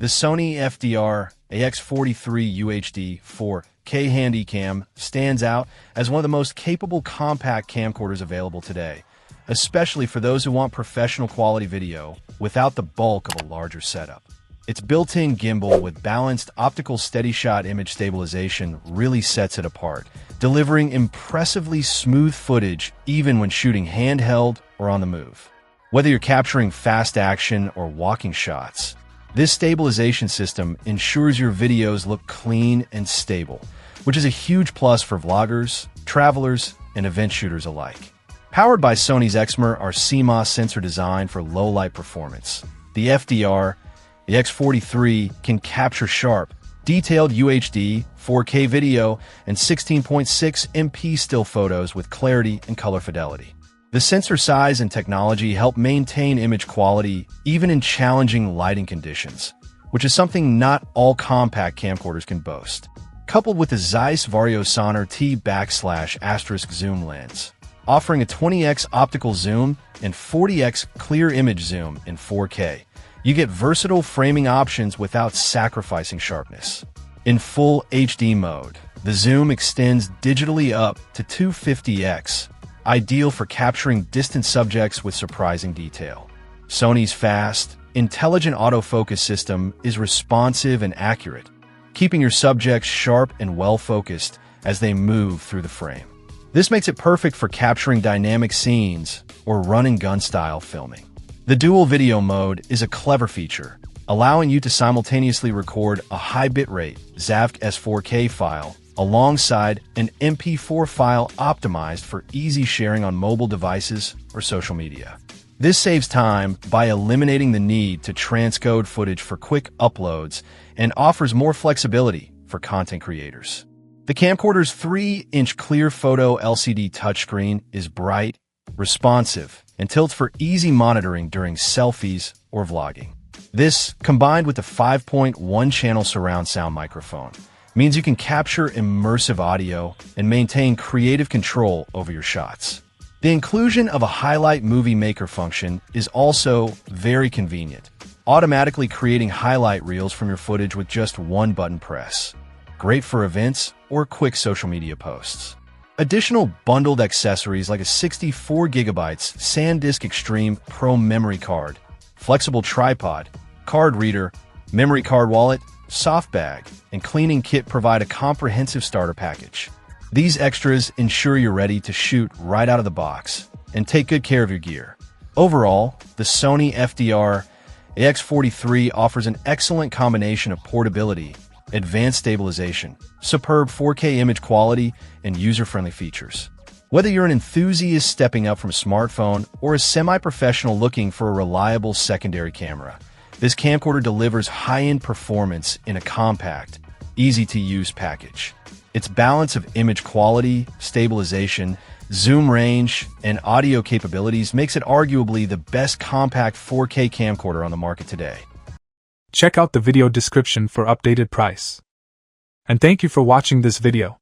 The Sony FDR-AX43 UHD 4K Handycam stands out as one of the most capable compact camcorders available today, especially for those who want professional quality video without the bulk of a larger setup. Its built-in gimbal with balanced optical steady-shot image stabilization really sets it apart, delivering impressively smooth footage even when shooting handheld or on the move. Whether you're capturing fast action or walking shots, this stabilization system ensures your videos look clean and stable, which is a huge plus for vloggers, travelers, and event shooters alike. Powered by Sony's Exmor CMOS sensor design for low-light performance, the FDR-AX43 can capture sharp, detailed UHD, 4K video, and 16.6 MP still photos with clarity and color fidelity. The sensor size and technology help maintain image quality even in challenging lighting conditions, which is something not all compact camcorders can boast. Coupled with the Zeiss Vario Sonor T/* zoom lens, offering a 20x optical zoom and 40x clear image zoom in 4K, you get versatile framing options without sacrificing sharpness. In full HD mode, the zoom extends digitally up to 250x, ideal for capturing distant subjects with surprising detail. Sony's fast, intelligent autofocus system is responsive and accurate, keeping your subjects sharp and well-focused as they move through the frame. This makes it perfect for capturing dynamic scenes or run-and-gun style filming. The dual video mode is a clever feature, allowing you to simultaneously record a high bitrate ZAVC S4K file alongside an MP4 file optimized for easy sharing on mobile devices or social media. This saves time by eliminating the need to transcode footage for quick uploads and offers more flexibility for content creators. The camcorder's 3-inch clear photo LCD touchscreen is bright, responsive, and tilts for easy monitoring during selfies or vlogging. This, combined with the 5.1-channel surround sound microphone, means you can capture immersive audio and maintain creative control over your shots. The inclusion of a highlight movie maker function is also very convenient, automatically creating highlight reels from your footage with just one button press. Great for events or quick social media posts. Additional bundled accessories like a 64GB SanDisk Extreme Pro memory card, flexible tripod, card reader, memory card wallet, soft bag, and cleaning kit provide a comprehensive starter package. These extras ensure you're ready to shoot right out of the box and take good care of your gear. Overall, the Sony FDR-AX43 offers an excellent combination of portability, advanced stabilization, superb 4K image quality, and user-friendly features. Whether you're an enthusiast stepping up from a smartphone or a semi-professional looking for a reliable secondary camera, this camcorder delivers high-end performance in a compact, easy-to-use package. Its balance of image quality, stabilization, zoom range, and audio capabilities makes it arguably the best compact 4K camcorder on the market today. Check out the video description for updated price. And thank you for watching this video.